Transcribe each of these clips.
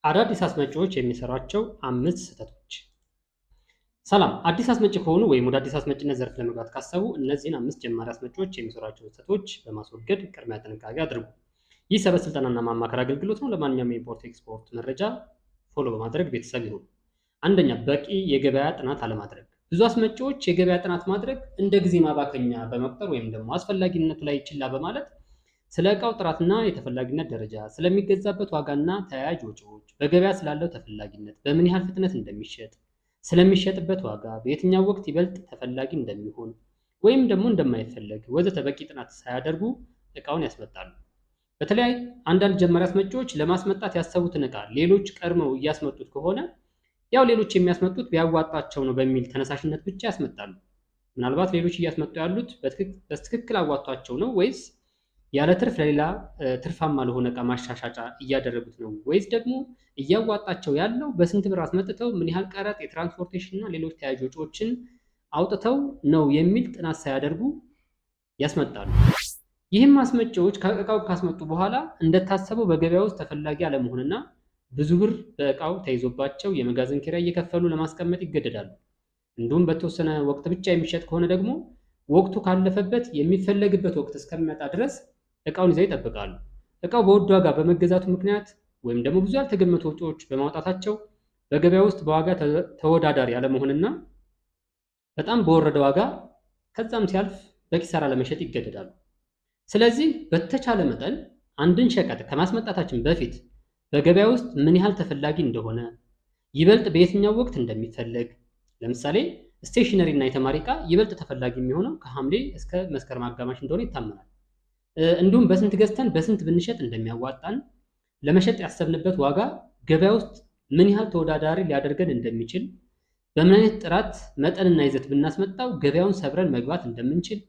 አዳዲስ አስመጪዎች የሚሰሯቸው 5 ስህተቶች። ሰላም፣ አዲስ አስመጪ ከሆኑ ወይም ወደ አዲስ አስመጪነት ዘርፍ ለመግባት ካሰቡ እነዚህን 5 ጀማሪ አስመጪዎች የሚሰሯቸውን ስህተቶች በማስወገድ ቅድሚያ ጥንቃቄ አድርጉ። ይህ ሰበዝ ስልጠናና ማማከር አገልግሎት ነው። ለማንኛውም የኢምፖርት ኤክስፖርት መረጃ ፎሎ በማድረግ ቤተሰብ ይሁኑ። አንደኛ፣ በቂ የገበያ ጥናት አለማድረግ። ብዙ አስመጪዎች የገበያ ጥናት ማድረግ እንደ ጊዜ ማባከኛ በመቁጠር ወይም ደግሞ አስፈላጊነቱ ላይ ችላ በማለት ስለ ዕቃው ጥራትና የተፈላጊነት ደረጃ፣ ስለሚገዛበት ዋጋና ተያያዥ ወጪዎች፣ በገበያ ስላለው ተፈላጊነት፣ በምን ያህል ፍጥነት እንደሚሸጥ፣ ስለሚሸጥበት ዋጋ፣ በየትኛው ወቅት ይበልጥ ተፈላጊ እንደሚሆን ወይም ደግሞ እንደማይፈለግ ወዘተ በቂ ጥናት ሳያደርጉ ዕቃውን ያስመጣሉ። በተለይ አንዳንድ ጀማሪ አስመጪዎች ለማስመጣት ያሰቡትን ዕቃ ሌሎች ቀድመው እያስመጡት ከሆነ ያው ሌሎች የሚያስመጡት ቢያዋጣቸው ነው በሚል ተነሳሽነት ብቻ ያስመጣሉ። ምናልባት ሌሎች እያስመጡ ያሉት በትክክል አዋጧቸው ነው ወይስ ያለ ትርፍ ለሌላ ትርፋማ ለሆነ ዕቃ ማሻሻጫ እያደረጉት ነው ወይስ ደግሞ እያዋጣቸው ያለው በስንት ብር አስመጥተው ምን ያህል ቀረጥ፣ የትራንስፖርቴሽን እና ሌሎች ተያያዥ ወጪዎችን አውጥተው ነው የሚል ጥናት ሳያደርጉ ያስመጣሉ። ይህም አስመጪዎች ከዕቃው ካስመጡ በኋላ እንደታሰበው በገበያ ውስጥ ተፈላጊ አለመሆንና ብዙ ብር በዕቃው ተይዞባቸው የመጋዘን ኪራይ እየከፈሉ ለማስቀመጥ ይገደዳሉ። እንዲሁም በተወሰነ ወቅት ብቻ የሚሸጥ ከሆነ ደግሞ ወቅቱ ካለፈበት የሚፈለግበት ወቅት እስከሚመጣ ድረስ ዕቃውን ይዘው ይጠብቃሉ። ዕቃው በውድ ዋጋ በመገዛቱ ምክንያት ወይም ደግሞ ብዙ ያልተገመቱ ወጪዎች በማውጣታቸው በገበያ ውስጥ በዋጋ ተወዳዳሪ አለመሆንና በጣም በወረደ ዋጋ ከዛም ሲያልፍ በኪሳራ ለመሸጥ ይገደዳሉ። ስለዚህ በተቻለ መጠን አንድን ሸቀጥ ከማስመጣታችን በፊት በገበያ ውስጥ ምን ያህል ተፈላጊ እንደሆነ፣ ይበልጥ በየትኛው ወቅት እንደሚፈለግ፣ ለምሳሌ ስቴሽነሪ እና የተማሪ ዕቃ ይበልጥ ተፈላጊ የሚሆነው ከሐምሌ እስከ መስከረም አጋማሽ እንደሆነ ይታመናል። እንዲሁም በስንት ገዝተን በስንት ብንሸጥ እንደሚያዋጣን፣ ለመሸጥ ያሰብንበት ዋጋ ገበያ ውስጥ ምን ያህል ተወዳዳሪ ሊያደርገን እንደሚችል፣ በምን አይነት ጥራት መጠንና ይዘት ብናስመጣው ገበያውን ሰብረን መግባት እንደምንችል፣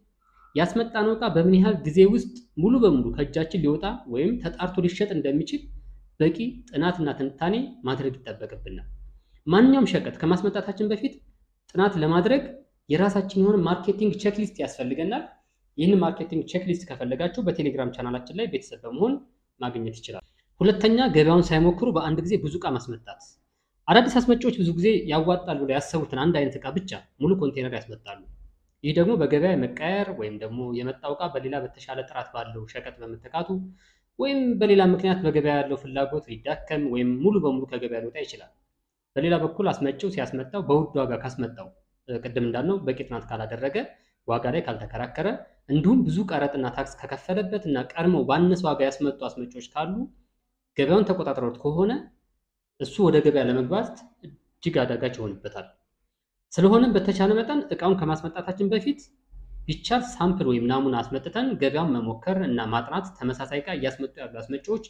ያስመጣነው ዕቃ በምን ያህል ጊዜ ውስጥ ሙሉ በሙሉ ከእጃችን ሊወጣ ወይም ተጣርቶ ሊሸጥ እንደሚችል በቂ ጥናትና ትንታኔ ማድረግ ይጠበቅብናል። ማንኛውም ሸቀጥ ከማስመጣታችን በፊት ጥናት ለማድረግ የራሳችን የሆነ ማርኬቲንግ ቼክሊስት ያስፈልገናል። ይህንን ማርኬቲንግ ቼክሊስት ከፈለጋችሁ በቴሌግራም ቻናላችን ላይ ቤተሰብ በመሆን ማግኘት ይችላል። ሁለተኛ፣ ገበያውን ሳይሞክሩ በአንድ ጊዜ ብዙ ዕቃ ማስመጣት። አዳዲስ አስመጪዎች ብዙ ጊዜ ያዋጣል ብለው ያሰቡትን አንድ አይነት ዕቃ ብቻ ሙሉ ኮንቴነር ያስመጣሉ። ይህ ደግሞ በገበያ መቀየር ወይም ደግሞ የመጣው ዕቃ በሌላ በተሻለ ጥራት ባለው ሸቀጥ በመተካቱ ወይም በሌላ ምክንያት በገበያ ያለው ፍላጎት ሊዳከም ወይም ሙሉ በሙሉ ከገበያ ሊወጣ ይችላል። በሌላ በኩል አስመጪው ሲያስመጣው በውድ ዋጋ ካስመጣው፣ ቅድም እንዳልነው በቂ ጥናት ካላደረገ፣ ዋጋ ላይ ካልተከራከረ፣ እንዲሁም ብዙ ቀረጥና ታክስ ከከፈለበት እና ቀድመው ባነሰ ዋጋ ያስመጡ አስመጪዎች ካሉ ገበያውን ተቆጣጥረውት ከሆነ እሱ ወደ ገበያ ለመግባት እጅግ አዳጋች ይሆንበታል። ስለሆነም በተቻለ መጠን ዕቃውን ከማስመጣታችን በፊት ቢቻል ሳምፕል ወይም ናሙና አስመጥተን ገበያውን መሞከር እና ማጥናት፣ ተመሳሳይ ዕቃ እያስመጡ ያሉ አስመጪዎች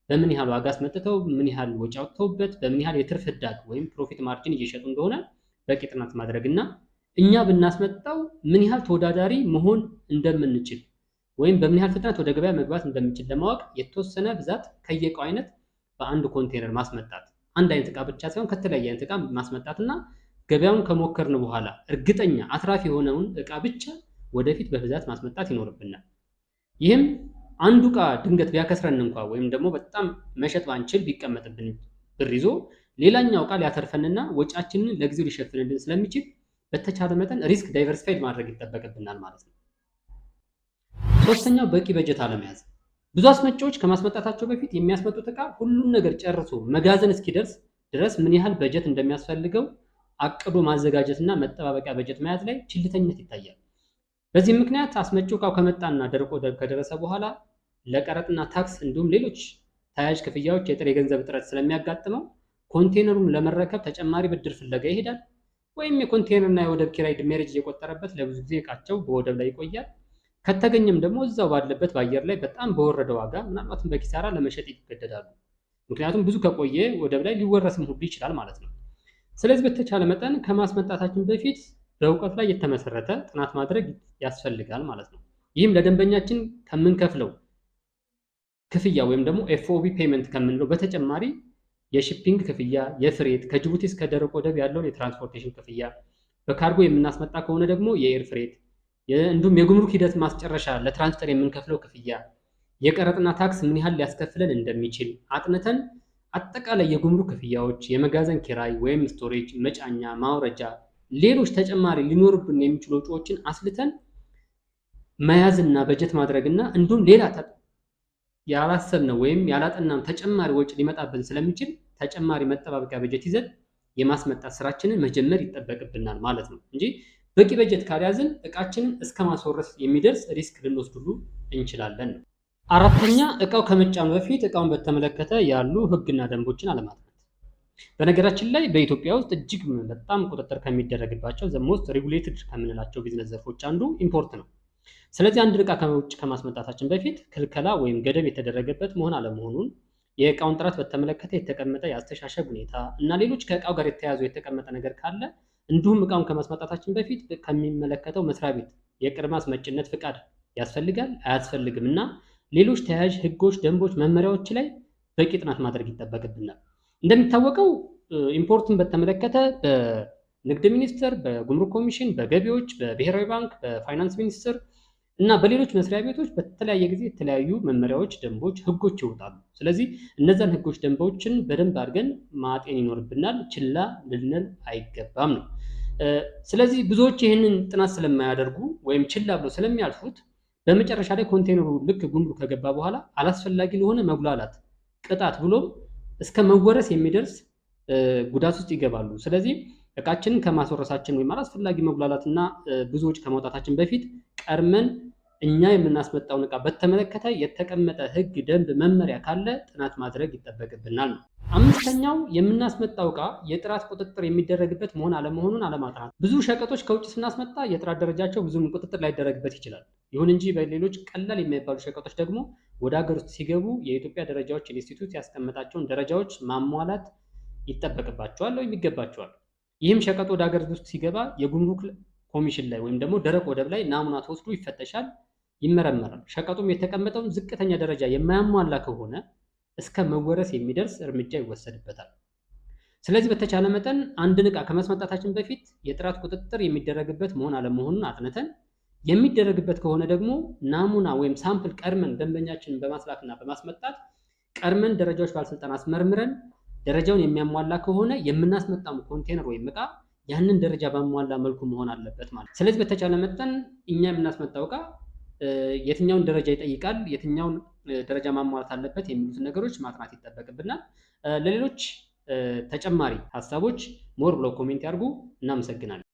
በምን ያህል ዋጋ አስመጥተው ምን ያህል ወጪ አውጥተውበት በምን ያህል የትርፍ ህዳግ ወይም ፕሮፊት ማርጂን እየሸጡ እንደሆነ በቂ ጥናት ማድረግና እኛ ብናስመጣው ምን ያህል ተወዳዳሪ መሆን እንደምንችል ወይም በምን ያህል ፍጥነት ወደ ገበያ መግባት እንደምንችል ለማወቅ የተወሰነ ብዛት ከየዕቃው አይነት በአንድ ኮንቴነር ማስመጣት፣ አንድ አይነት ዕቃ ብቻ ሳይሆን ከተለያየ አይነት ዕቃ ማስመጣትና ገበያውን ከሞከርን በኋላ እርግጠኛ አትራፊ የሆነውን ዕቃ ብቻ ወደፊት በብዛት ማስመጣት ይኖርብናል። ይህም አንዱ ዕቃ ድንገት ቢያከስረን እንኳ ወይም ደግሞ በጣም መሸጥ ባንችል ቢቀመጥብን ብር ይዞ ሌላኛው ዕቃ ሊያተርፈንና ወጪያችንን ለጊዜው ሊሸፍንልን ስለሚችል በተቻለ መጠን ሪስክ ዳይቨርሲፋይድ ማድረግ ይጠበቅብናል ማለት ነው። ሶስተኛው፣ በቂ በጀት አለመያዝ። ብዙ አስመጪዎች ከማስመጣታቸው በፊት የሚያስመጡት ዕቃ ሁሉን ነገር ጨርሶ መጋዘን እስኪደርስ ድረስ ምን ያህል በጀት እንደሚያስፈልገው አቅዶ ማዘጋጀትና መጠባበቂያ በጀት መያዝ ላይ ችልተኝነት ይታያል። በዚህ ምክንያት አስመጪው ዕቃው ከመጣና ደርቆ ከደረሰ በኋላ ለቀረጥና ታክስ እንዲሁም ሌሎች ተያያዥ ክፍያዎች የጥሬ ገንዘብ እጥረት ስለሚያጋጥመው ኮንቴነሩን ለመረከብ ተጨማሪ ብድር ፍለጋ ይሄዳል። ወይም የኮንቴነርና የወደብ ኪራይ ሜሬጅ እየቆጠረበት ለብዙ ጊዜ ዕቃቸው በወደብ ላይ ይቆያል። ከተገኘም ደግሞ እዛው ባለበት በአየር ላይ በጣም በወረደ ዋጋ ምናልባትም በኪሳራ ለመሸጥ ይገደዳሉ። ምክንያቱም ብዙ ከቆየ ወደብ ላይ ሊወረስም ሁሉ ይችላል ማለት ነው። ስለዚህ በተቻለ መጠን ከማስመጣታችን በፊት በእውቀት ላይ የተመሰረተ ጥናት ማድረግ ያስፈልጋል ማለት ነው። ይህም ለደንበኛችን ከምንከፍለው ክፍያ ወይም ደግሞ ኤፍኦቢ ፔመንት ከምንለው በተጨማሪ የሺፒንግ ክፍያ፣ የፍሬት ከጅቡቲ እስከ ደረቅ ወደብ ያለውን የትራንስፖርቴሽን ክፍያ፣ በካርጎ የምናስመጣ ከሆነ ደግሞ የኤር ፍሬት፣ እንዲሁም የጉምሩክ ሂደት ማስጨረሻ ለትራንስፈር የምንከፍለው ክፍያ፣ የቀረጥና ታክስ ምን ያህል ሊያስከፍለን እንደሚችል አጥንተን አጠቃላይ የጉምሩክ ክፍያዎች፣ የመጋዘን ኪራይ ወይም ስቶሬጅ፣ መጫኛ፣ ማውረጃ፣ ሌሎች ተጨማሪ ሊኖርብን የሚችሉ ወጪዎችን አስልተን መያዝና በጀት ማድረግና እንዲሁም ሌላ ያላሰብነው ወይም ያላጠናም ተጨማሪ ወጪ ሊመጣብን ስለሚችል ተጨማሪ መጠባበቂያ በጀት ይዘን የማስመጣት ስራችንን መጀመር ይጠበቅብናል ማለት ነው እንጂ በቂ በጀት ካልያዝን እቃችንን እስከ ማስወረስ የሚደርስ ሪስክ ልንወስድ ሁሉ እንችላለን። አራተኛ እቃው ከመጫኑ በፊት እቃውን በተመለከተ ያሉ ህግና ደንቦችን አለማጥናት። በነገራችን ላይ በኢትዮጵያ ውስጥ እጅግ በጣም ቁጥጥር ከሚደረግባቸው ዘ ሞስት ሬጉሌትድ ከምንላቸው ቢዝነስ ዘርፎች አንዱ ኢምፖርት ነው። ስለዚህ አንድ እቃ ከውጭ ከማስመጣታችን በፊት ክልከላ ወይም ገደብ የተደረገበት መሆን አለመሆኑን፣ የእቃውን ጥራት በተመለከተ የተቀመጠ የአስተሻሸግ ሁኔታ እና ሌሎች ከእቃው ጋር የተያያዙ የተቀመጠ ነገር ካለ እንዲሁም እቃውን ከማስመጣታችን በፊት ከሚመለከተው መስሪያ ቤት የቅድመ አስመጭነት ፍቃድ ያስፈልጋል አያስፈልግም እና ሌሎች ተያያዥ ህጎች፣ ደንቦች፣ መመሪያዎች ላይ በቂ ጥናት ማድረግ ይጠበቅብናል። እንደሚታወቀው ኢምፖርትን በተመለከተ በንግድ ሚኒስቴር፣ በጉምሩክ ኮሚሽን፣ በገቢዎች፣ በብሔራዊ ባንክ፣ በፋይናንስ ሚኒስቴር እና በሌሎች መስሪያ ቤቶች በተለያየ ጊዜ የተለያዩ መመሪያዎች፣ ደንቦች፣ ህጎች ይወጣሉ። ስለዚህ እነዛን ህጎች፣ ደንቦችን በደንብ አድርገን ማጤን ይኖርብናል። ችላ ልንል አይገባም ነው። ስለዚህ ብዙዎች ይህንን ጥናት ስለማያደርጉ ወይም ችላ ብለው ስለሚያልፉት በመጨረሻ ላይ ኮንቴነሩ ልክ ጉምሩክ ከገባ በኋላ አላስፈላጊ ለሆነ መጉላላት፣ ቅጣት ብሎም እስከ መወረስ የሚደርስ ጉዳት ውስጥ ይገባሉ። ስለዚህ እቃችንን ከማስወረሳችን ወይም አላስፈላጊ መጉላላትና ብዙ ወጪ ከማውጣታችን በፊት ቀድመን እኛ የምናስመጣውን እቃ በተመለከተ የተቀመጠ ህግ፣ ደንብ፣ መመሪያ ካለ ጥናት ማድረግ ይጠበቅብናል ነው። አምስተኛው የምናስመጣው እቃ የጥራት ቁጥጥር የሚደረግበት መሆን አለመሆኑን አለማጥናት። ብዙ ሸቀጦች ከውጭ ስናስመጣ የጥራት ደረጃቸው ብዙም ቁጥጥር ላይደረግበት ይችላል። ይሁን እንጂ በሌሎች ቀላል የማይባሉ ሸቀጦች ደግሞ ወደ ሀገር ውስጥ ሲገቡ የኢትዮጵያ ደረጃዎች ኢንስቲትዩት ያስቀመጣቸውን ደረጃዎች ማሟላት ይጠበቅባቸዋል ወይም ይገባቸዋል። ይህም ሸቀጥ ወደ ሀገር ውስጥ ሲገባ የጉምሩክ ኮሚሽን ላይ ወይም ደግሞ ደረቅ ወደብ ላይ ናሙና ተወስዶ ይፈተሻል፣ ይመረመራል። ሸቀጡም የተቀመጠውን ዝቅተኛ ደረጃ የማያሟላ ከሆነ እስከ መወረስ የሚደርስ እርምጃ ይወሰድበታል። ስለዚህ በተቻለ መጠን አንድን ዕቃ ከማስመጣታችን በፊት የጥራት ቁጥጥር የሚደረግበት መሆን አለመሆኑን አጥንተን የሚደረግበት ከሆነ ደግሞ ናሙና ወይም ሳምፕል ቀድመን ደንበኛችንን በማስላክና በማስመጣት ቀድመን ደረጃዎች ባለስልጣን አስመርምረን ደረጃውን የሚያሟላ ከሆነ የምናስመጣው ኮንቴነር ወይም ዕቃ ያንን ደረጃ ባሟላ መልኩ መሆን አለበት ማለት። ስለዚህ በተቻለ መጠን እኛ የምናስመጣው ዕቃ የትኛውን ደረጃ ይጠይቃል፣ የትኛውን ደረጃ ማሟላት አለበት የሚሉትን ነገሮች ማጥናት ይጠበቅብናል። ለሌሎች ተጨማሪ ሀሳቦች ሞር ብለው ኮሜንት ያድርጉ። እናመሰግናለን።